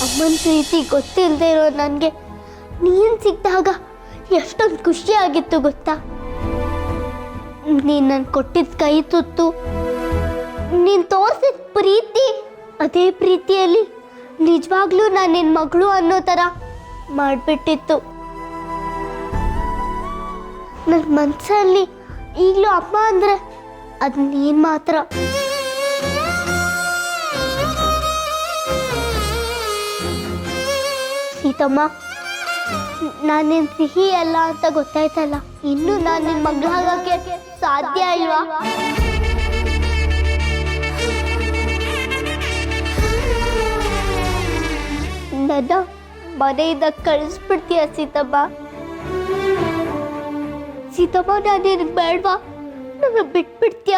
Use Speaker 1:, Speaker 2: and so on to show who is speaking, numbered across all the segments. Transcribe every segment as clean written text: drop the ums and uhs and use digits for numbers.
Speaker 1: ಅಮ್ಮನ ಪ್ರೀತಿ ಗೊತ್ತಿಲ್ಲದೆ ಇರೋ ನನಗೆ ನೀನು ಸಿಕ್ಕಿದಾಗ ಎಷ್ಟೊಂದು ಖುಷಿ ಆಗಿತ್ತು ಗೊತ್ತಾ. ನೀನು ನಾನು ಕೊಟ್ಟಿದ್ದ ಕೈ ತುತ್ತು, ನೀನು ತೋರಿಸಿದ ಪ್ರೀತಿ, ಅದೇ ಪ್ರೀತಿಯಲ್ಲಿ ನಿಜವಾಗ್ಲೂ ನಾನು ನಿನ್ನ ಮಗಳು ಅನ್ನೋ ಥರ ಮಾಡಿಬಿಟ್ಟಿತ್ತು. ನನ್ನ ಮನಸ್ಸಲ್ಲಿ ಈಗಲೂ ಅಮ್ಮ ಅಂದರೆ ಅದು ನೀನು ಮಾತ್ರ. ಸೀತಮ್ಮ, ನಾನೇನು ಸಿಹಿ ಅಲ್ಲ ಅಂತ ಗೊತ್ತಾಯ್ತಲ್ಲ, ಇನ್ನು ನಾನು ನಿನ್ನ ಮಗಳಾಗಕ್ಕೆ ಸಾಧ್ಯ ಇಲ್ವಾ? ನನ್ನ ಮನೆಯಿಂದ ಕಳಿಸ್ಬಿಡ್ತೀಯ ಸೀತಮ್ಮ? ಸೀತಮ್ಮ, ನಾನೇನು ಬೇಡವಾ? ನನ್ನ ಬಿಟ್ಬಿಡ್ತೀಯ?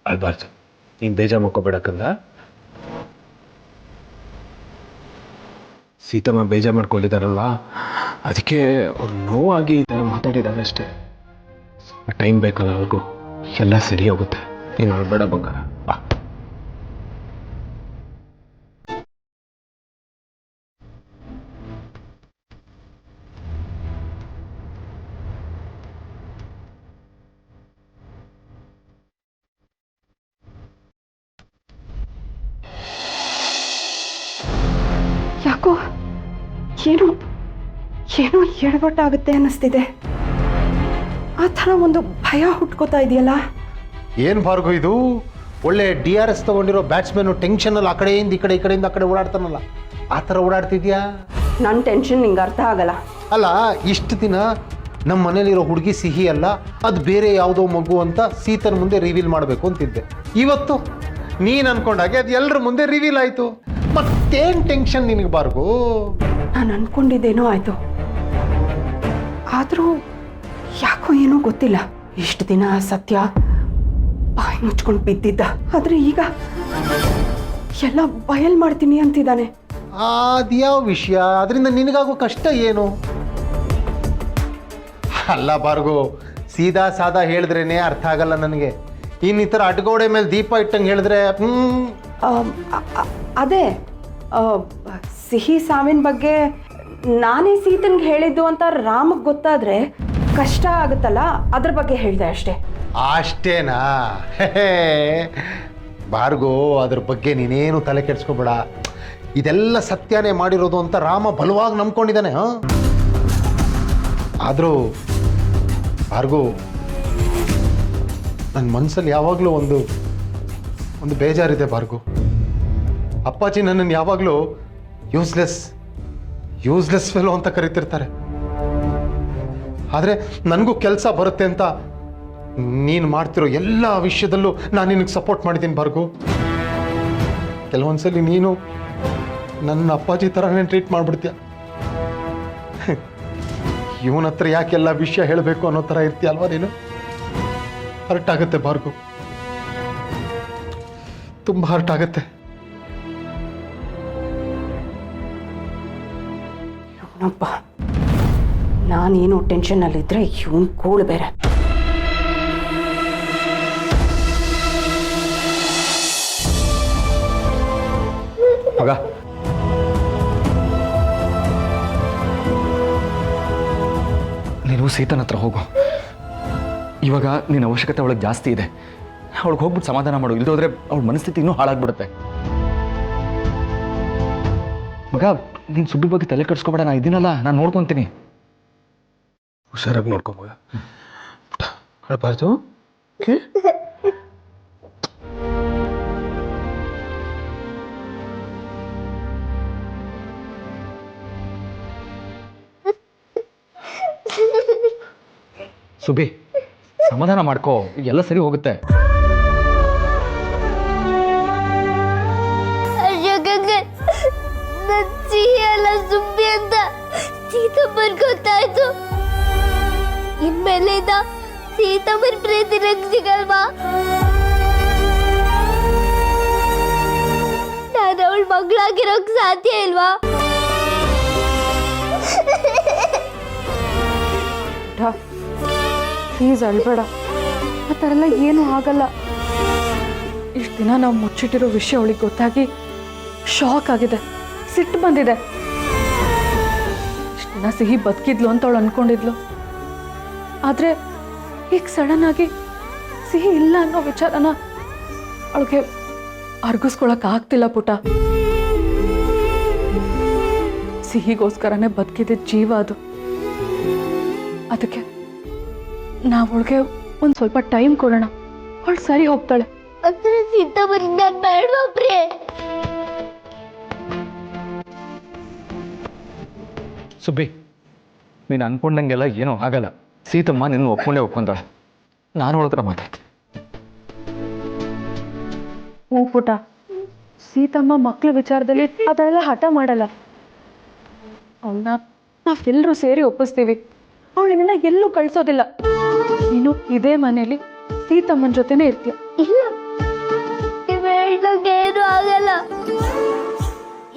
Speaker 2: ಅಲ್ಬಾರ್ದು, ನೀನು ಬೇಜಾರು ಮಾಡ್ಕೋಬೇಡಕ್ಕಂದ. ಸೀತಮ್ಮ ಬೇಜಾರು ಮಾಡ್ಕೊಂಡಿದ್ದಾರಲ್ವಾ, ಅದಕ್ಕೆ ಅವ್ರು ನೋವಾಗಿ ಈ ಥರ ಮಾತಾಡಿದ್ದಾರೆ ಅಷ್ಟೇ. ಟೈಮ್ ಬೇಕಲ್ಲ ಅವ್ರಿಗೂ, ಎಲ್ಲ ಸರಿ ಹೋಗುತ್ತೆ. ನೀನು ಅಳ್ಬೇಡ ಬಂಗಾರ, ಬಾ.
Speaker 3: ಯಾಕೋ ಏನೋ ಏನೋ ಎಡವಟ್ಟಾಗುತ್ತೆ ಅನ್ನಿಸ್ತಿದೆ. ಆ ಥರ ಒಂದು ಭಯ ಹುಟ್ಕೋತಾ ಇದೆಯಲ್ಲ.
Speaker 4: ಏನು ಭಾರ್ಗೋ ಇದು? ಒಳ್ಳೆ DRS ತಗೊಂಡಿರೋ ಬ್ಯಾಟ್ಸ್ಮನ್ ಟೆನ್ಷನಲ್ಲಿ ಆ ಕಡೆಯಿಂದ ಈ ಕಡೆಯಿಂದ ಆ ಕಡೆ ಓಡಾಡ್ತಾನಲ್ಲ, ಆ ಥರ ಓಡಾಡ್ತಿದ್ಯಾ?
Speaker 3: ನನ್ನ ಟೆನ್ಷನ್ ನಿಂಗೆ ಅರ್ಥ ಆಗಲ್ಲ.
Speaker 4: ಅಲ್ಲ, ಇಷ್ಟು ದಿನ ನಮ್ಮ ಮನೇಲಿರೋ ಹುಡುಗಿ ಸಿಹಿ ಅಲ್ಲ, ಅದು ಬೇರೆ ಯಾವುದೋ ಮಗು ಅಂತ ಸೀತನ ಮುಂದೆ ರಿವೀಲ್ ಮಾಡಬೇಕು ಅಂತಿದ್ದೆ. ಇವತ್ತು ನೀನು ಅನ್ಕೊಂಡಾಗೆ ಅದು ಎಲ್ಲರ ಮುಂದೆ ರಿವೀಲ್ ಆಯಿತು. ಮತ್ತೇನು ಟೆನ್ಷನ್ ನಿನಗೆ ಭಾರ್ಗೋ?
Speaker 3: ನಾನು ಅನ್ಕೊಂಡಿದ್ದೇನೋ ಆಯಿತು, ಆದರೂ ಯಾಕೋ ಏನೋ ಗೊತ್ತಿಲ್ಲ. ಇಷ್ಟು ದಿನ ಸತ್ಯ ಬಾಯಿ ಮುಚ್ಕೊಂಡು ಬಿದ್ದಿದ್ದ, ಆದರೆ ಈಗ ಎಲ್ಲ ಬಯಲ್ ಮಾಡ್ತೀನಿ ಅಂತಿದ್ದಾನೆ.
Speaker 4: ಅದ್ಯಾವ ವಿಷಯ? ಅದರಿಂದ ನಿನಗಾಗೋ ಕಷ್ಟ ಏನು? ಅಲ್ಲ ಭಾರ್ಗೋ, ಸೀದಾ ಸಾದಾ ಹೇಳಿದ್ರೇನೆ ಅರ್ಥ ಆಗಲ್ಲ ನನಗೆ. ಇನ್ನು ಈ ಥರ ಅಡ್ಗೋಡೆ ಮೇಲೆ ದೀಪ ಇಟ್ಟಂಗೆ ಹೇಳಿದ್ರೆ
Speaker 3: ಅದೇ ಸಿಹಿ ಸಾವಿನ ಬಗ್ಗೆ ನಾನೇ ಸೀತನ್ಗೆ ಹೇಳಿದ್ದು ಅಂತ ರಾಮಗೆ ಗೊತ್ತಾದರೆ ಕಷ್ಟ ಆಗುತ್ತಲ್ಲ, ಅದ್ರ ಬಗ್ಗೆ ಹೇಳಿದೆ ಅಷ್ಟೇ.
Speaker 4: ಅಷ್ಟೇನಾ? ಭಾರ್ಗೋ, ಅದ್ರ ಬಗ್ಗೆ ನೀನೇನು ತಲೆ ಕೆಡಿಸ್ಕೋಬೇಡ. ಇದೆಲ್ಲ ಸತ್ಯನೇ ಮಾಡಿರೋದು ಅಂತ ರಾಮ ಬಲವಾಗಿ ನಂಬ್ಕೊಂಡಿದ್ದಾನೆ. ಆದರೂ ಭಾರ್ಗೋ, ನನ್ನ ಮನಸ್ಸಲ್ಲಿ ಯಾವಾಗಲೂ ಒಂದು ಬೇಜಾರಿದೆ ಭಾರ್ಗೋ. ಅಪ್ಪಾಜಿ ನನ್ನನ್ನು ಯಾವಾಗಲೂ ಯೂಸ್ಲೆಸ್ ಫೆಲೋ ಅಂತ ಕರಿತಿರ್ತಾರೆ. ಆದರೆ ನನಗೂ ಕೆಲಸ ಬರುತ್ತೆ ಅಂತ ನೀನು ಮಾಡ್ತಿರೋ ಎಲ್ಲ ವಿಷಯದಲ್ಲೂ ನಾನು ನಿನಗೆ ಸಪೋರ್ಟ್ ಮಾಡಿದ್ದೀನಿ ಭಾರ್ಗೋ. ಕೆಲವೊಂದ್ಸಲಿ ನೀನು ನನ್ನ ಅಪ್ಪಾಜಿ ಥರನೇ ಟ್ರೀಟ್ ಮಾಡಿಬಿಡ್ತೀಯ. ಇವನ ಹತ್ರ ಯಾಕೆಲ್ಲ ವಿಷಯ ಹೇಳಬೇಕು ಅನ್ನೋ ಥರ ಇರ್ತೀಯ ಅಲ್ವಾ ನೀನು? ಹರ್ಟ್ ಆಗುತ್ತೆ ಭಾರ್ಗೋ, ತುಂಬ ಹರ್ಟ್ ಆಗುತ್ತೆ.
Speaker 3: ಇವನಪ್ಪ, ನಾನೇನು ಟೆನ್ಷನ್ನಲ್ಲಿದ್ದರೆ ಇವನು ಕೂಳು ಬೇರೆ.
Speaker 2: ಮಗ, ನೀನು ಸೀತನ ಹತ್ರ ಹೋಗು. ಇವಾಗ ನಿನ್ನ ಅವಶ್ಯಕತೆ ಅವಳಿಗೆ ಜಾಸ್ತಿ ಇದೆ. ಅವಳಿಗೆ ಹೋಗ್ಬಿಟ್ಟು ಸಮಾಧಾನ ಮಾಡು, ಇಲ್ಲದೋದ್ರೆ ಅವಳ ಮನಸ್ಥಿತಿ ಇನ್ನೂ ಹಾಳಾಗ್ಬಿಡುತ್ತೆ. ಮಗ, ನೀನು ಸುಬ್ಬಿ ಬಗ್ಗೆ ತಲೆ ಕೆಡಿಸ್ಕೊಬೇಡ, ನಾನು ಇದೀನಲ್ಲ, ನಾನು ನೋಡ್ಕೊತೀನಿ. ಹುಷಾರಾಗಿ ನೋಡ್ಕೊ ಮಗ, ಹೇಳ್ಬಾರ್ದು. ಓಕೆ? ಸುಬ್ಬಿ, ಸಮಾಧಾನ ಮಾಡ್ಕೋ, ಎಲ್ಲ ಸರಿ ಹೋಗುತ್ತೆ.
Speaker 1: ಇನ್ಮೇಲಿಂದ ಸೀತಮ್ಮನ ಪ್ರೀತಿ ನಂಗೆ ಸಿಗಲ್ವಾ? ನಾನು ಅವಳ ಮಗಳಾಗಿರೋಕ್ ಸಾಧ್ಯ ಇಲ್ವಾ?
Speaker 3: ಪ್ಲೀಸ್ ಅಳ್ಬೇಡ, ಆ ಥರ ಎಲ್ಲ ಏನೂ ಆಗಲ್ಲ. ಇಷ್ಟು ದಿನ ನಾವು ಮುಚ್ಚಿಟ್ಟಿರೋ ವಿಷಯ ಅವಳಿಗೆ ಗೊತ್ತಾಗಿ ಶಾಕ್ ಆಗಿದೆ, ಸಿಟ್ಟು ಬಂದಿದೆ. ಇಷ್ಟು ದಿನ ಸಿಹಿ ಬದುಕಿದ್ಲು ಅಂತ ಅವಳು ಅನ್ಕೊಂಡಿದ್ಲು. ಆದರೆ ಈಗ ಸಡನ್ ಆಗಿ ಸಿಹಿ ಇಲ್ಲ ಅನ್ನೋ ವಿಚಾರನ ಅವಳಿಗೆ ಅರ್ಗಿಸ್ಕೊಳಕ್ ಆಗ್ತಿಲ್ಲ ಪುಟ. ಸಿಹಿಗೋಸ್ಕರನೇ ಬದುಕಿದ ಜೀವ ಅದು. ಅದಕ್ಕೆ ನಾವು ಅವಳಿಗೆ ಒಂದು ಸ್ವಲ್ಪ ಟೈಮ್ ಕೊಡೋಣ, ಅವಳು ಸರಿ ಹೋಗ್ತಾಳೆ.
Speaker 1: ಅಂದ್ರೆ ಸೀತಮ್ಮನ ನಾನು ಬೇಡವಾ ಪ್ರಿಯೆ?
Speaker 2: ಸುಬ್ಬಿ, ನೀನು ಅನ್ಕೊಂಡಂಗೆಲ್ಲ ಏನೂ ಆಗಲ್ಲ. ಸೀತಮ್ಮ ನಿನ್ನ ಒಪ್ಕೊಂತಾಳೆ. ನಾನು ಅವಳ ಹತ್ರ ಮಾತಾಡ್ತೀನಿ.
Speaker 3: ಹ್ಞೂ ಪುಟ, ಸೀತಮ್ಮ ಮಕ್ಕಳ ವಿಚಾರದಲ್ಲಿ ಅದೆಲ್ಲ ಹಠ ಮಾಡಲ್ಲ. ಅವಳನ್ನ ನಾವೆಲ್ಲರೂ ಸೇರಿ ಒಪ್ಪಿಸ್ತೀವಿ. ಅವಳನ್ನೆಲ್ಲ ಎಲ್ಲೂ ಕಳಿಸೋದಿಲ್ಲ. ನೀನು ಇದೇ ಮನೆಯಲ್ಲಿ ಸೀತಮ್ಮನ ಜೊತೆನೇ ಇರ್ತೀಯ.
Speaker 1: ಇಲ್ಲ, ನೀವು ಹೇಳ್ದಂಗೆ ಏನೂ ಆಗಲ್ಲ.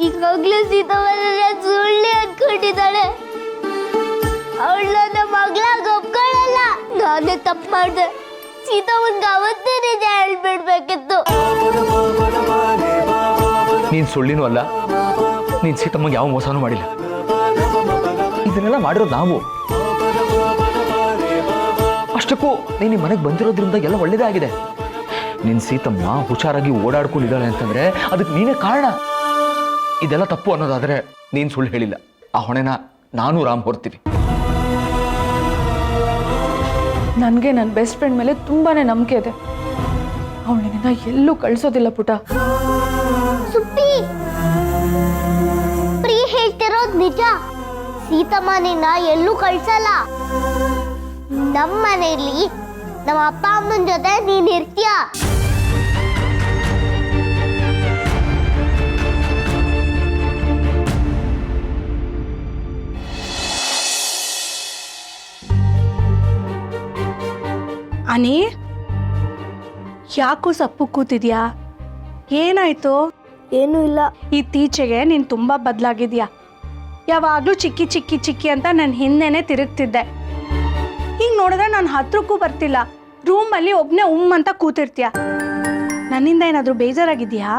Speaker 1: ಈಗಾಗಲೂ ಸೀತಮ್ಮನ ಸುಳ್ಳಿ ಅನ್ಕೊಂಡಿದ್ದಾಳೆ. ಅವಳು ನನ್ನ ಮಗಳಾಗ ಒಪ್ಕೊಳ್ಳಲ್ಲ. ನಾನೇ ತಪ್ಪು ಮಾಡಿದೆ. ಸೀತಮ್ಮನ್ಗೆ ಅವತ್ತೇ ನಿಜ ಹೇಳ್ಬಿಡ್ಬೇಕಿತ್ತು.
Speaker 2: ನೀನು ಸುಳ್ಳಿನೂ ಅಲ್ಲ, ನೀನು ಸೀತಮ್ಮಗೆ ಯಾವ ಮೋಸನೂ ಮಾಡಿಲ್ಲ. ಇದನ್ನೆಲ್ಲ ಮಾಡಿರೋದು ನಾವು. ಅಷ್ಟಕ್ಕೂ ನೀನು ಈ ಮನೆಗೆ ಬಂದಿರೋದ್ರಿಂದ ಎಲ್ಲ ಒಳ್ಳೇದೇ ಆಗಿದೆ. ನಿನ್ನ ಸೀತಮ್ಮ ಹುಷಾರಾಗಿ ಓಡಾಡ್ಕೊಂಡಿದ್ದಾಳೆ ಅಂತಂದ್ರೆ ಅದಕ್ಕೆ ನೀನೇ ಕಾರಣ. ಇದೆಲ್ಲ ತಪ್ಪು ಅನ್ನೋದಾದರೆ ನೀನು ಸುಳ್ಳು ಹೇಳಿಲ್ಲ. ಆ ಹೊಣೆನ ನಾನು ರಾಮ್ ಹೊರ್ತೀವಿ.
Speaker 3: ನನಗೆ ನನ್ನ ಬೆಸ್ಟ್ ಫ್ರೆಂಡ್ ಮೇಲೆ ತುಂಬಾನೇ ನಂಬಿಕೆ ಇದೆ. ಅವಳನ್ನ ಎಲ್ಲೂ ಕಳಿಸೋದಿಲ್ಲ ಪುಟ.
Speaker 1: ಸುಬ್ಬಿ, ಪ್ರಿಯ ಹೇಳ್ತಿರೋದು ನಿಜ. ಸೀತಮ್ಮ ನಿನ್ನ ಎಲ್ಲೂ ಕಳ್ಸಲ್ಲ. ನಮ್ಮ ಮನೆಯಲ್ಲಿ ನಮ್ಮ ಅಪ್ಪ ಅಮ್ಮನ ಜೊತೆ ನೀನ್ ಇರ್ತೀಯ.
Speaker 5: ಅನಿ, ಯಾಕೋ ಸಪ್ಪು ಕೂತಿದ್ಯಾ? ಏನಾಯ್ತು?
Speaker 1: ಏನೂ ಇಲ್ಲ.
Speaker 5: ಇತ್ತೀಚೆಗೆ ನೀನು ತುಂಬ ಬದಲಾಗಿದ್ಯಾ. ಯಾವಾಗಲೂ ಚಿಕ್ಕಿ ಚಿಕ್ಕಿ ಚಿಕ್ಕಿ ಅಂತ ನನ್ನ ಹಿಂದೆನೇ ತಿರುಗ್ತಿದ್ದೆ. ಈಗ ನೋಡಿದ್ರೆ ನಾನು ಹತ್ರಕ್ಕೂ ಬರ್ತಿಲ್ಲ. ರೂಮಲ್ಲಿ ಒಬ್ಬನೇ ಅಂತ ಕೂತಿರ್ತೀಯ. ನನ್ನಿಂದ ಏನಾದರೂ ಬೇಜಾರಾಗಿದ್ಯಾ?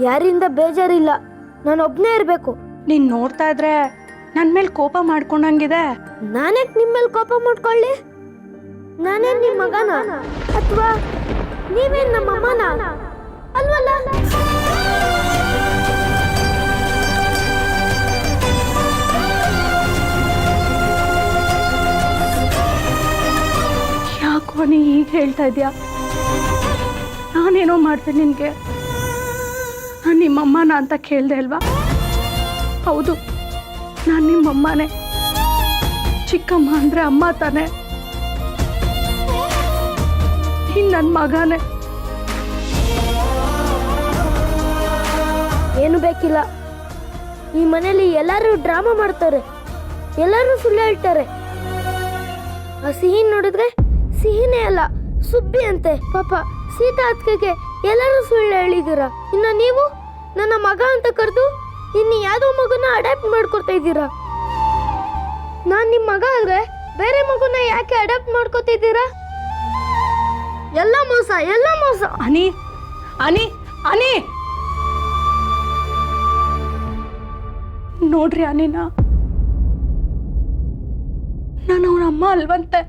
Speaker 1: ಯಾರಿಂದ ಬೇಜಾರಿಲ್ಲ, ನಾನು ಒಬ್ನೇ ಇರಬೇಕು.
Speaker 5: ನೀನು ನೋಡ್ತಾ ಇದ್ರೆ ನನ್ನ ಮೇಲೆ ಕೋಪ ಮಾಡ್ಕೊಂಡಂಗಿದೆ.
Speaker 1: ನಾನ್ಯಾಕೆ ನಿಮ್ಮ ಮೇಲೆ ಕೋಪ ಮಾಡ್ಕೊಳ್ಳಿ? ನಾನೇನ್ ನಿಮ್ಮ ಮಗನ ಅಥವಾ ನೀವೇನ್ ನಮ್ಮ ಅಮ್ಮನ? ಅಲ್ವಲ್ಲ.
Speaker 5: ಯಾಕೋ ನೀ ಈಗ ಹೇಳ್ತಾ ಇದ್ಯಾ? ನಾನೇನೋ ಮಾಡ್ದೆ ನಿನಗೆ? ನಾನು ನಿಮ್ಮಮ್ಮನ ಅಂತ ಕೇಳಿದೆ ಅಲ್ವಾ? ಹೌದು, ನಾನು ನಿಮ್ಮಮ್ಮನೇ. ಚಿಕ್ಕಮ್ಮ ಅಂದರೆ ಅಮ್ಮ ತಾನೆ. ನನ್ನ ಮಗನೇ.
Speaker 1: ಏನು ಬೇಕಿಲ್ಲ. ಈ ಮನೇಲಿ ಎಲ್ಲರೂ ಡ್ರಾಮಾ ಮಾಡ್ತಾರೆ, ಎಲ್ಲರೂ ಸುಳ್ಳು ಹೇಳ್ತಾರೆ. ಆ ಸಿಹಿ ನೋಡಿದ್ರೆ ಸಿಹಿನೇ ಅಲ್ಲ, ಸುಬ್ಬಿ ಅಂತೆ. ಪಾಪ ಸೀತಾ ಅತ್ತಿಗೆಗೆ ಎಲ್ಲರೂ ಸುಳ್ಳು ಹೇಳಿದ್ದೀರಾ. ಇನ್ನು ನೀವು ನನ್ನ ಮಗ ಅಂತ ಕರೆದು ಇನ್ನು ಯಾವುದೋ ಮಗುನ ಅಡಾಪ್ಟ್ ಮಾಡ್ಕೊತಾ ಇದ್ದೀರಾ. ನಾನು ನಿಮ್ಮ ಮಗ ಅಲ್ವೇ, ಬೇರೆ ಮಗುನ ಯಾಕೆ ಅಡಾಪ್ಟ್ ಮಾಡ್ಕೊತಿದ್ದೀರಾ? ಎಲ್ಲ ಮೋಸ, ಎಲ್ಲ ಮೋಸ.
Speaker 5: ಅನಿ ಅನಿ ಅನಿ, ನೋಡ್ರಿ ಅನಿನ, ನಾನು ಅವನ ಅಮ್ಮ ಅಲ್ವಂತೆ.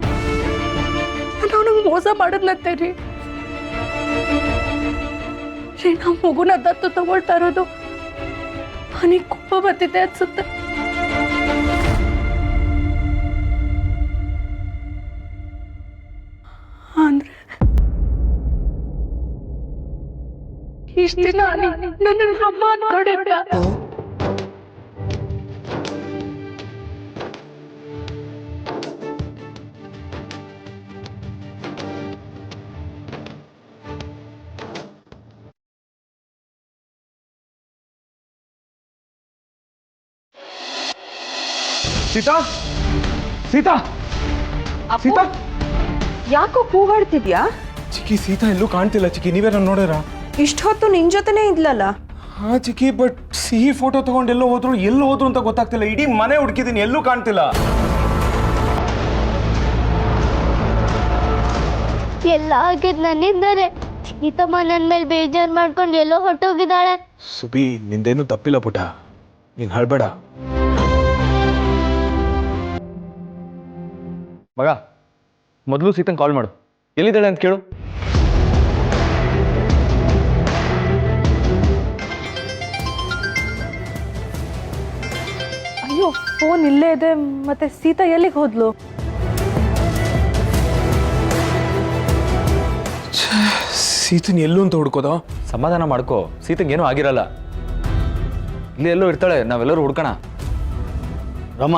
Speaker 5: ನಾನು ಅವನಿಗೆ ಮೋಸ ಮಾಡಿದ್ನಂತೆ ರೀ. ನಾವು ಮಗುನ ದತ್ತು ತಗೊಳ್ತಾ ಇರೋದು ಅನಿಗೆ ಕೋಪ ಬರ್ತಿದೆ ಅನ್ಸುತ್ತೆ. ಅಂದ್ರೆ ಇಷ್ಟ ದಿನ ನನ್ನ ಅಮ್ಮ ಅನ್ಕೊಂಡಿದ್ದ.
Speaker 2: ಸೀತಾ, ಸೀತಾ,
Speaker 6: ಸೀತಾ
Speaker 3: ಯಾಕೋ ಕೂಗಾಡ್ತಿದ್ಯಾ?
Speaker 6: ಚಿಕ್ಕಿ ಸೀತಾ ಎಲ್ಲೂ ಕಾಣ್ತಿಲ್ಲ ಚಿಕ್ಕಿ, ನೀವೇ ನಾನು ನೋಡಿರ?
Speaker 3: ಇಷ್ಟು ಹೊತ್ತು ನಿನ್ ಜೊತೆನೇ ಇದ್ಲಲ್ಲ.
Speaker 6: ಹಾ ಚಿಕ್ಕಿ, ಬಟ್ ಸಿಹಿ ಫೋಟೋ ತಗೊಂಡು ಎಲ್ಲೋ ಹೋದ್ರು ಅಂತ ಗೊತ್ತಾಗ್ತಿಲ್ಲ. ಇಡೀ ಮನೆ ಹುಡುಕಿದೀನಿ, ಎಲ್ಲೂ ಕಾಣ್ತಿಲ್ಲ.
Speaker 1: ಎಲ್ಲ ಆಗಿದ್ ನನ್ನಿಂದಾನೆ. ಸೀತಮ್ಮ ನನ್ನ ಮೇಲೆ ಬೇಜಾರು ಮಾಡ್ಕೊಂಡು ಎಲ್ಲೋ ಹೊಟ್ಟೋಗಿದ್ದಾಳೆ.
Speaker 6: ಸುಬಿ, ನಿಂದೇನು ತಪ್ಪಿಲ್ಲ ಪುಟ, ನೀನ್ ಹಳ್ಬೇಡ.
Speaker 2: ಮಗ, ಮೊದಲು ಸೀತಂಗೆ ಕಾಲ್ ಮಾಡು, ಎಲ್ಲಿದ್ದಾಳೆ ಅಂತ ಕೇಳು.
Speaker 3: ಅಯ್ಯೋ, ಫೋನ್ ಇಲ್ಲೇ ಇದೆ. ಮತ್ತೆ ಸೀತಾ ಎಲ್ಲಿಗೆ ಹೋದ್ಲು?
Speaker 6: ಸೀತನ್ ಎಲ್ಲೂ ಅಂತ ಹುಡ್ಕೋದ?
Speaker 2: ಸಮಾಧಾನ ಮಾಡ್ಕೋ, ಸೀತಂಗೆ ಏನೂ ಆಗಿರಲ್ಲ. ಇಲ್ಲಿ ಎಲ್ಲೋ ಇರ್ತಾಳೆ, ನಾವೆಲ್ಲರೂ ಹುಡ್ಕೋಣ.
Speaker 7: ರಮ್ಮ,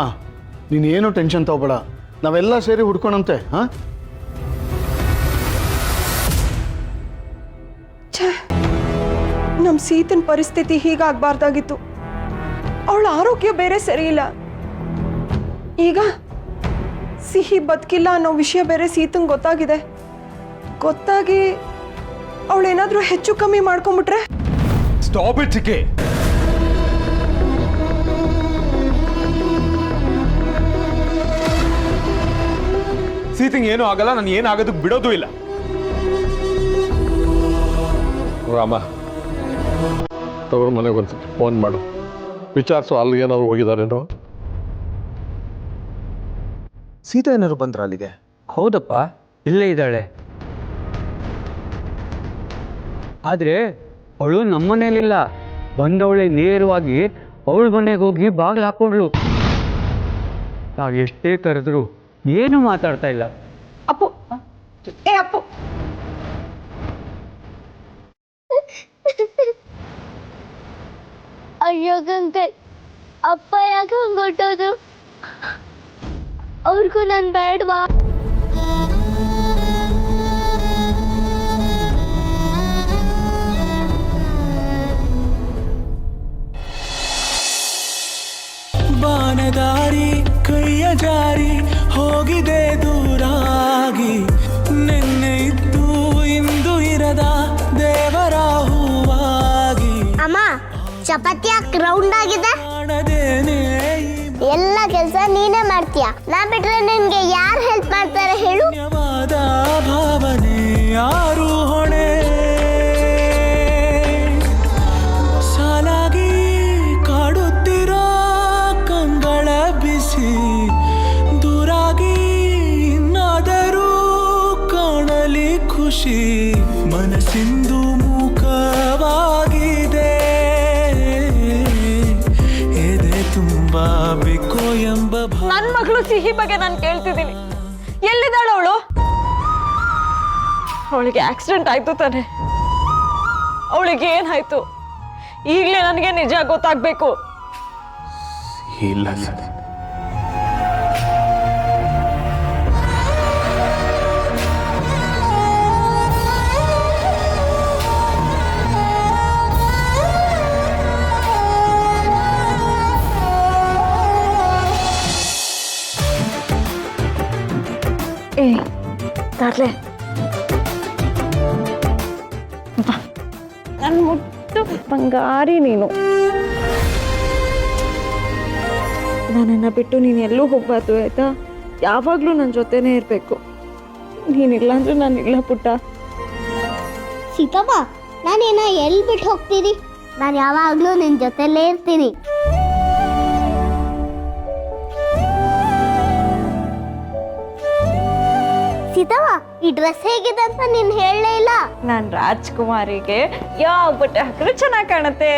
Speaker 7: ನೀನು ಏನು ಟೆನ್ಷನ್ ತಗೋಬೇಡ, ನಾವೆಲ್ಲ ಸೇರಿ ಹುಡ್ಕೋಣಂತೆ. ಹಾಂ,
Speaker 3: ನಮ್ಮ ಸೀತನ ಪರಿಸ್ಥಿತಿ ಹೀಗಾಗಬಾರ್ದಾಗಿತ್ತು. ಅವಳ ಆರೋಗ್ಯ ಬೇರೆ ಸರಿ ಇಲ್ಲ. ಈಗ ಸಿಹಿ ಬದುಕಿಲ್ಲ ಅನ್ನೋ ವಿಷಯ ಬೇರೆ ಸೀತಂಗೆ ಗೊತ್ತಾಗಿದೆ. ಗೊತ್ತಾಗಿ ಅವಳೇನಾದ್ರೂ ಹೆಚ್ಚು ಕಮ್ಮಿ ಮಾಡ್ಕೊಂಬಿಟ್ರೆ?
Speaker 6: ಸ್ಟಾಪ್ ಇಟ್ ಚಿಕ್ಕಿ. ಸೀತಿಂಗ್ ಏನೂ ಆಗಲ್ಲ, ನಾನು ಏನಾಗೋದಕ್ಕೆ ಬಿಡೋದು ಇಲ್ಲ.
Speaker 7: ರಾಮ, ತವ್ರ ಮನೆಗೆ ಒಂದು ಫೋನ್ ಮಾಡು, ವಿಚಾರಿಸು ಅಲ್ಲಿ ಏನಾದ್ರು ಹೋಗಿದಾರೇನೋ.
Speaker 6: ಸೀತಾ ಏನಾದ್ರು ಬಂದ್ರ ಅಲ್ಲಿಗೆ?
Speaker 8: ಹೌದಪ್ಪ, ಇಲ್ಲೇ ಇದ್ದಾಳೆ. ಆದರೆ ಅವಳು ನಮ್ಮನೇಲಿಲ್ಲ. ಬಂದವಳೆ ನೇರವಾಗಿ ಅವಳ ಮನೆಗೆ ಹೋಗಿ ಬಾಗಿಲು ಹಾಕೊಂಡ್ಳು. ನಾವು ಎಷ್ಟೇ ಕರೆದ್ರು ಏನು ಮಾತಾಡ್ತಾ ಇಲ್ಲ.
Speaker 3: ಅಪ್ಪು, ಏ ಅಪ್ಪು,
Speaker 1: ಅಯ್ಯೋ ಗಂಗೆ, ಅಪ್ಪ ಯಾಕೆ ಹಂಗೆ ಹೊಟ್ಟೋದು? ಅವ್ರಿಗೂ ನಾನು ಬೇಡವಾ?
Speaker 9: ಬಾನದಾರಿ ಕೈಯ ಜಾರಿ ಹೋಗಿದೆ ದೂರಾಗಿ, ನಿನ್ನೆ ಇದ್ದು ಇಂದು ಇರದ ದೇವರ ಹೂವಾಗಿ.
Speaker 1: ಅಮ್ಮ, ಚಪಾತಿ ಯಾಕೆ ರೌಂಡ್ ಆಗಿದೆ?
Speaker 9: ಕಾಣದೇನೆ
Speaker 1: ಎಲ್ಲ ಕೆಲಸ ನೀನೇ ಮಾಡ್ತೀಯ. ನಾ ಬಿಟ್ರೆ ನಿನ್ಗೆ ಯಾರು ಹೆಲ್ಪ್ ಮಾಡ್ತಾರೆ ಹೇಳು?
Speaker 9: ಧನ್ಯವಾದ ಭಾವನೆ ಯಾರು ಹೊಣೆ, ಸಾಲಾಗಿ ಕಾಡುತ್ತಿರೋ ಕಂಗಳ ಬಿಸಿ, ದೂರಾಗಿ ಇನ್ನಾದರೂ ಕಾಣಲಿ ಖುಷಿ, ಮನಸ್ಸಿಂದು ಮೂಕವಾಗಿದೆ, ಎದೆ ತುಂಬಾ ಬೇಕು ಎಂಬ
Speaker 3: ನನ್ನ ಮಗಳು ಸಿಹಿ ಬಗ್ಗೆ ನಾನು ಕೇಳ್ತಿದ್ದೀನಿ. ಎಲ್ಲಿದ್ದಾಳು ಅವಳು? ಅವಳಿಗೆ ಆಕ್ಸಿಡೆಂಟ್ ಆಯ್ತು ತಾನೆ? ಅವಳಿಗೆ ಏನಾಯ್ತು? ಈಗಲೇ ನನಗೆ ನಿಜ ಗೊತ್ತಾಗ್ಬೇಕು.
Speaker 6: ಇಲ್ಲ ಸರ್.
Speaker 3: ಏ ತಾರ್ಲೆ, ನನ್ನ ಮುಟ್ಟು ಬಂಗಾರಿ ನೀನು. ನನ್ನನ್ನು ಬಿಟ್ಟು ನೀನು ಎಲ್ಲೂ ಹೋಗ್ಬಾರ್ದು ಆಯ್ತಾ? ಯಾವಾಗಲೂ ನನ್ನ ಜೊತೆನೇ ಇರಬೇಕು. ನೀನಿಲ್ಲ ಅಂದ್ರೆ ನಾನಿಲ್ಲ ಪುಟ್ಟ.
Speaker 1: ಸೀತಮ್ಮ, ನಾನೇನ ಎಲ್ಲಿ ಬಿಟ್ಟು ಹೋಗ್ತೀನಿ? ನಾನು ಯಾವಾಗಲೂ ನಿನ್ನ ಜೊತೆಲೇ ಇರ್ತೀನಿ. ಸೀತಮ್ಮ, ಈ ಡ್ರೆಸ್ ಹೇಗಿದೆ ಅಂತ ನೀನು ಹೇಳಲೇ ಇಲ್ಲ.
Speaker 3: ನಾನು ರಾಜ್ಕುಮಾರಿಗೆ ಯಾವ ಬಟ್ಟೆ ಹಾಕಿದ್ರು ಚೆನ್ನಾಗಿ ಕಾಣುತ್ತೆ.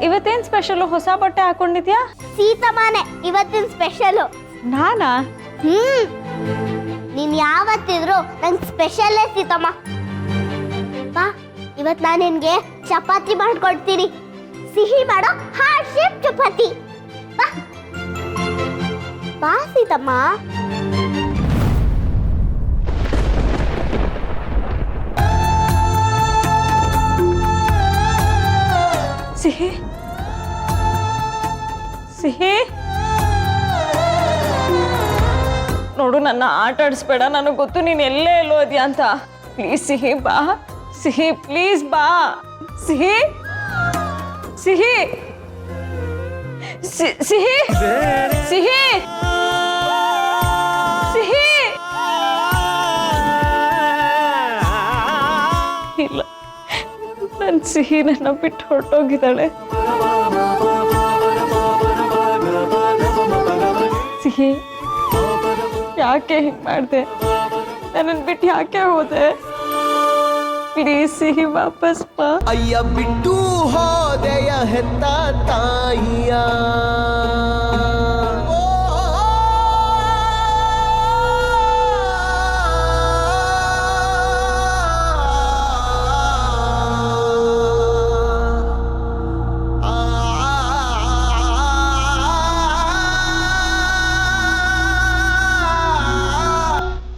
Speaker 3: ಇವತ್ತೇನು ಸ್ಪೆಷಲು? ಹೊಸ ಬಟ್ಟೆ ಹಾಕೊಂಡಿದ್ಯಾ?
Speaker 1: ಸೀತಮ್ಮನೆ ಇವತ್ತಿನ ಸ್ಪೆಷಲು.
Speaker 3: ನಾನಾ?
Speaker 1: ನೀನ್ ಯಾವತ್ತಿದ್ರು ನಂಗೆ ಸ್ಪೆಷಲ್ಲೇ ಸೀತಮ್ಮ. ಬಾ, ಇವತ್ತು ನಾನು ನಿನ್ಗೆ ಚಪಾತಿ ಮಾಡ್ಕೊಡ್ತೀನಿ. ಸಿಹಿ ಮಾಡೋ ಹಾರ್ಟ್ ಶೇಪ್ ಚಪಾತಿ. ಬಾ ಬಾ ಸೀತಮ್ಮ.
Speaker 3: ಸಿಹಿ ಸಿಹಿ
Speaker 10: ನನ್ನ ಆಟ ಆಡಿಸ್ಬೇಡ. ನನಗೆ ಗೊತ್ತು ನೀನು ಎಲ್ಲೇ ಎಲ್ಲೋದ್ಯಾ ಅಂತ. ಪ್ಲೀಸ್ ಸಿಹಿ ಬಾ, ಸಿಹಿ ಪ್ಲೀಸ್ ಬಾ. ಸಿಹಿ ಸಿಹಿ ಸಿಹಿ ಸಿಹಿ ಸಿಹಿ. ಇಲ್ಲ, ನನ್ನ ಸಿಹಿ ನನ್ನ ಬಿಟ್ಟು ಹೊರಟೋಗಿದ್ದಾಳೆ. ಸಿಹಿ, ಯಾಕೆ ಹಿಂಗೆ ಮಾಡಿದೆ? ನನ್ನನ್ನು ಬಿಟ್ಟು ಯಾಕೆ ಹೋದೆ? ಪ್ಲೀಸ್ ಸಿಹಿ ವಾಪಸ್ ಬಾ.
Speaker 9: ಅಯ್ಯ ಬಿಟ್ಟು ಹೋದೆಯ ಹೆತ್ತ ತಾಯಿಯ.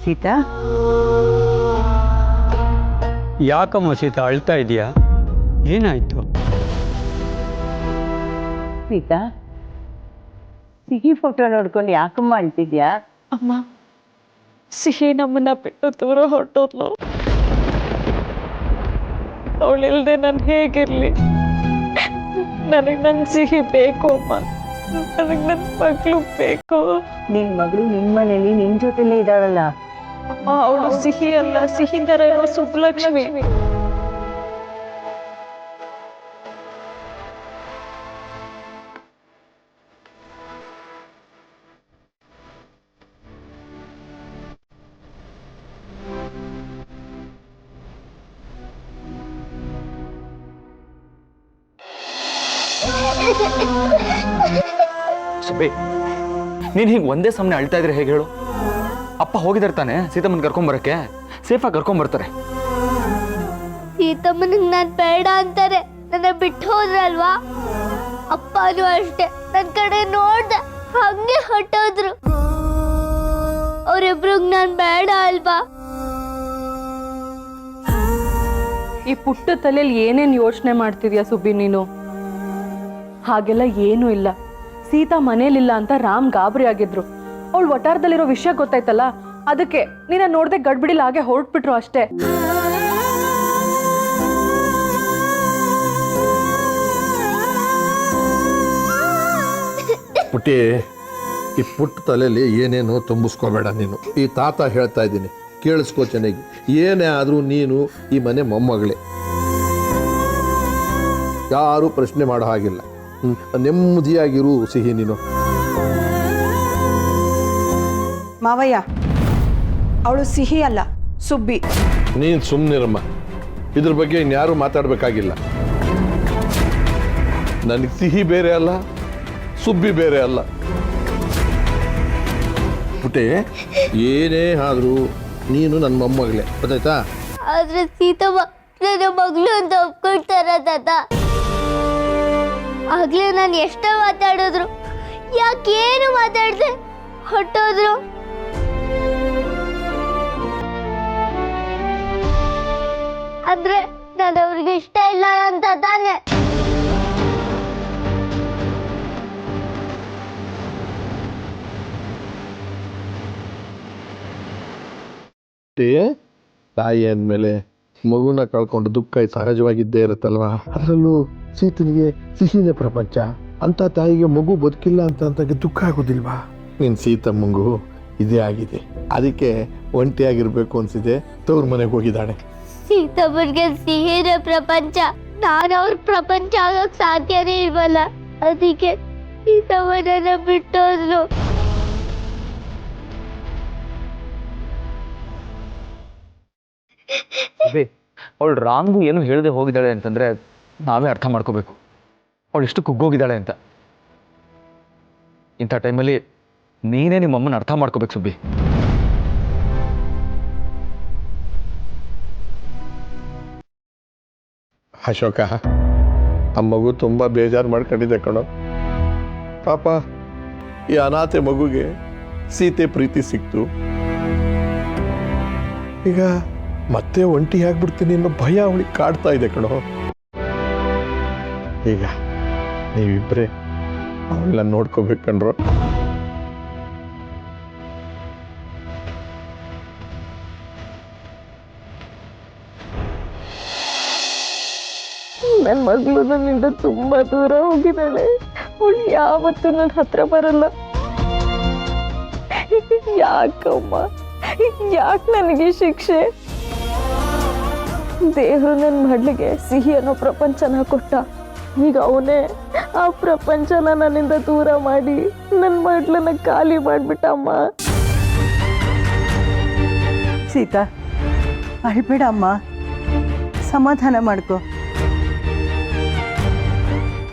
Speaker 8: ಸೀತಾ, ಯಾಕಮ್ಮ ಸೀತಾ ಅಳ್ತಾ ಇದೆಯಾ? ಏನಾಯ್ತು?
Speaker 11: ಸೀತಾ, ಸಿಹಿ ಫೋಟೋ ನೋಡ್ಕೊಂಡು ಯಾಕಮ್ಮ ಅಳ್ತಿದ್ಯಾ?
Speaker 10: ಅಮ್ಮ, ಸಿಹಿ ನಮ್ಮನ್ನ ಬಿಟ್ಟು ದೂರ ಹೊರಟೋದ್ಲು. ಅವಳಿಲ್ದೆ ನಾನು ಹೇಗಿರ್ಲಿ? ನನಗೆ ನನ್ನ ಸಿಹಿ ಬೇಕು ಅಮ್ಮ. ನನಗೆ ನನ್ನ ಮಗಳು ಬೇಕು.
Speaker 11: ನಿನ್ ಮಗಳು ನಿನ್ ಮನೇಲಿ ನಿನ್ ಜೊತೆಲೇ ಇದ್ದಾಳಲ್ಲ.
Speaker 10: ಅಮ್ಮ, ಅವಳು ಸಿಹಿ ಅಲ್ಲ, ಸಿಹಿ ತರ ಇರೋ ಸುಬ್ಬಲಕ್ಷ್ಮಿ.
Speaker 2: ಸುಬ್ಬಿ, ನೀನು ಹೀಗೆ ಒಂದೇ ಸಮನೆ ಅಳ್ತಾ ಇದ್ರೆ ಹೇಗೆ ಹೇಳು? ಅಪ್ಪ ಹೋಗಿದಾರೆ ತಾನೆ ಸೀತಮ್ಮನ ಕರ್ಕೊಂಬರಕ್ಕೆ. ಸೇಫಾಗಿ ಕರ್ಕೊಂಬರ್ತಾರೆ.
Speaker 1: ಸೀತಮ್ಮನಿಗೆ ನಾನು ಬೇಡ ಅಂತಾರೆ, ನನ್ನ ಬಿಟ್ಟು ಹೋದ್ರಲ್ವಾ? ಅಪ್ಪನೂ ಅಷ್ಟೇ, ನನ್ನ ಕಡೆ ನೋಡ್ದೆ ಹಂಗೆ ಹೊಟ್ಟೋದ್ರು. ಅವರಿಬ್ರಿಗೆ ನಾನು ಬೇಡ ಅಲ್ವಾ?
Speaker 3: ಈ ಪುಟ್ಟ ತಲೆಯಲ್ಲಿ ಏನೇನು ಯೋಚನೆ ಮಾಡ್ತಿದ್ಯಾ ಸುಬ್ಬಿ ನೀನು? ಹಾಗೆಲ್ಲ ಏನೂ ಇಲ್ಲ. ಸೀತಾ ಮನೇಲಿಲ್ಲ ಅಂತ ರಾಮ್ ಗಾಬರಿ ಆಗಿದ್ರು. ಅವಳು ವಟಾರದಲ್ಲಿರೋ ವಿಷಯ ಗೊತ್ತಾಯ್ತಲ್ಲ, ಅದಕ್ಕೆ ನೀನ ನೋಡ್ದೆ ಗಡ್ಬಿಡಿಲ್ ಹಾಗೆ ಹೊರಟ್ಬಿಟ್ರು ಅಷ್ಟೇ.
Speaker 12: ಪುಟ್ಟಿ, ಈ ಪುಟ್ಟ ತಲೆಯಲ್ಲಿ ಏನೇನೋ ತುಂಬಿಸ್ಕೋಬೇಡ ನೀನು. ಈ ತಾತ ಹೇಳ್ತಾ ಇದ್ದೀನಿ, ಕೇಳಿಸ್ಕೋ ಚೆನ್ನಾಗಿ. ಏನೇ ಆದರೂ ನೀನು ಈ ಮನೆ ಮೊಮ್ಮಗಳೇ, ಯಾರೂ ಪ್ರಶ್ನೆ ಮಾಡೋ ಹಾಗಿಲ್ಲ. ನೆಮ್ಮದಿಯಾಗಿರು ಸಿಹಿ ನೀನು.
Speaker 5: ಮಾವಯ್ಯ, ಅವಳು ಸಿಹಿ ಅಲ್ಲ, ಸುಬ್ಬಿ.
Speaker 12: ನೀನು ಸುಮ್ಮನಿರಮ್ಮ, ಇದ್ರ ಬಗ್ಗೆ ಇನ್ಯಾರೂ ಮಾತಾಡಬೇಕಾಗಿಲ್ಲ. ನನಗೆ ಸಿಹಿ ಬೇರೆ ಅಲ್ಲ, ಸುಬ್ಬಿ ಬೇರೆ ಅಲ್ಲ. ಪುಟ್ಟೆ, ಏನೇ ಆದರೂ ನೀನು ನನ್ನ ಮೊಮ್ಮಗಳೇ, ಗೊತ್ತಾಯ್ತಾ?
Speaker 1: ಆದ್ರೆ ಸೀತಮ್ಮ ನನ್ನ ಮಗಳು ಅಂತ ಒಪ್ಕೊಳ್ತಾರ ತಾತ? ಆಗ್ಲೇ ನಾನು ಎಷ್ಟೋ ಮಾತಾಡಿದ್ರು, ಯಾಕೇನು ಮಾತಾಡ್ದೆ ಹೊಟ್ಟೋದ್ರು. ಅಂದ್ರೆ ನಾನು ಅವ್ರಿಗೆ ಇಷ್ಟ ಇಲ್ಲ ಅಂತ ತಾನೆ?
Speaker 12: ತಾಯಿ ಅಂದಮೇಲೆ ಮಗುನ ಕಳ್ಕೊಂಡು ದುಃಖ ಸಹಜವಾಗಿದ್ದೇ ಇರುತ್ತಲ್ವಾ? ಅದರಲ್ಲೂ ಸೀತನಿಗೆ ಸಿಹಿನೇ ಪ್ರಪಂಚ ಅಂತ ತಾಯಿಗೆ ಮಗು ಬದುಕಿಲ್ಲ ಅಂತ ದುಃಖ ಆಗೋದಿಲ್ವಾ? ನಿನ್ನ ಸೀತಮ್ಮಂಗೂ ಇದೇ ಆಗಿದೆ. ಅದಕ್ಕೆ ಒಂಟಿಯಾಗಿರ್ಬೇಕು ಅನ್ಸಿದೆ, ತವ್ರ ಮನೆಗೆ ಹೋಗಿದ್ದಾಳೆ.
Speaker 1: ಸೀತಮ್ಮನಿಗೆ ಸಿಹಿನೇ ಪ್ರಪಂಚ, ನಾನು ಅವ್ರ ಪ್ರಪಂಚ ಆಗಕ್ ಸಾಧ್ಯನೇ ಇಲ್ವಲ್ಲ. ಅದಕ್ಕೆ ಸೀತಮ್ಮನ ಬಿಟ್ಟೋದ್ರು.
Speaker 2: ಅವಳು ರಾಮ್ಗೂ ಏನು ಹೇಳದೆ ಹೋಗಿದ್ದಾಳೆ ಅಂತಂದ್ರೆ ನಾವೇ ಅರ್ಥ ಮಾಡ್ಕೋಬೇಕು ಅವಳು ಎಷ್ಟು ಕುಗ್ಗೋಗಿದ್ದಾಳೆ ಅಂತ. ಇಂಥ ಟೈಮಲ್ಲಿ ನೀನೇ ನಿಮ್ಮಮ್ಮನ ಅರ್ಥ ಮಾಡ್ಕೋಬೇಕು ಸುಬ್ಬಿ.
Speaker 12: ಅಶೋಕ, ಆ ಮಗು ತುಂಬ ಬೇಜಾರು ಮಾಡ್ಕೊಂಡಿದ್ದೆ ಕಣೋ. ಪಾಪ ಈ ಅನಾಥೆ ಮಗುಗೆ ಸೀತೆ ಪ್ರೀತಿ ಸಿಕ್ತು. ಈಗ ಮತ್ತೆ ಒಂಟಿ ಆಗ್ಬಿಡ್ತೀನಿ ಅನ್ನೋ ಭಯ ಅವಳಿಗೆ ಕಾಡ್ತಾ ಇದೆ ಕಣೋ. ಈಗ ನೀವಿಬ್ಬರೇ ಅವಳನ್ನ ನೋಡ್ಕೋಬೇಕು ಕಣ್ರೋ.
Speaker 1: ನನ್ನ ಮಗಳು ನನ್ನಿಂದ ತುಂಬ ದೂರ ಹೋಗಿದ್ದಾಳೆ. ಅವಳು ಯಾವತ್ತೂ ನನ್ನ ಹತ್ರ ಬರಲ್ಲ. ಯಾಕಮ್ಮ, ಯಾಕೆ ನನಗೆ ಶಿಕ್ಷೆ? ದೇವರು ನನ್ನ ಮಗಳಿಗೆ ಸಿಹಿ ಅನ್ನೋ ಪ್ರಪಂಚನ ಕೊಟ್ಟ. ಈಗ ಅವನೇ ಆ ಪ್ರಪಂಚನ ನನ್ನಿಂದ ದೂರ ಮಾಡಿ ನನ್ನ ಮಗಳನ್ನ ಖಾಲಿ ಮಾಡಿಬಿಟ್ಟಮ್ಮ.
Speaker 11: ಸೀತಾ, ಅಳ್ಬೇಡ ಅಮ್ಮ, ಸಮಾಧಾನ ಮಾಡ್ಕೊ.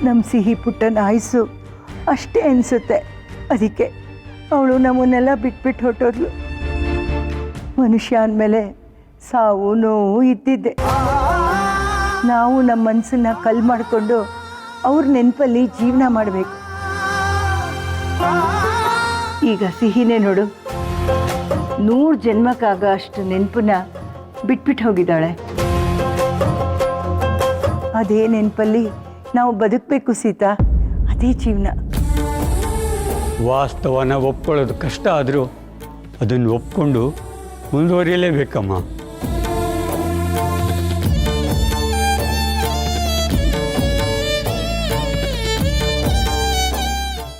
Speaker 11: ನಮ್ಮ ಸಿಹಿ ಪುಟ್ಟನ ಆಯುಸ್ಸು ಅಷ್ಟೇ ಅನಿಸುತ್ತೆ. ಅದಕ್ಕೆ ಅವಳು ನಮ್ಮನ್ನೆಲ್ಲ ಬಿಟ್ಬಿಟ್ಟು ಹೊಟ್ಟೋದ್ಲು. ಮನುಷ್ಯ ಅಂದಮೇಲೆ ಸಾವು ನೋವು ಇದ್ದಿದ್ದೆ. ನಾವು ನಮ್ಮ ಮನಸ್ಸನ್ನ ಕಲ್ ಮಾಡಿಕೊಂಡು ಅವ್ರ ನೆನಪಲ್ಲಿ ಜೀವನ ಮಾಡಬೇಕು. ಈಗ ಸಿಹಿನೇ ನೋಡು, 100 ಜನ್ಮಕ್ಕಾಗ ಅಷ್ಟು ನೆನಪನ್ನ ಬಿಟ್ಬಿಟ್ಟು ಹೋಗಿದ್ದಾಳೆ. ಅದೇ ನೆನಪಲ್ಲಿ ನಾವು ಬದುಕಬೇಕು ಸೀತಾ, ಅದೇ ಜೀವನ.
Speaker 8: ವಾಸ್ತವನ ಒಪ್ಕೊಳ್ಳೋದು ಕಷ್ಟ ಆದರೂ ಅದನ್ನು ಒಪ್ಕೊಂಡು ಮುಂದುವರಿಯಲೇಬೇಕಮ್ಮ.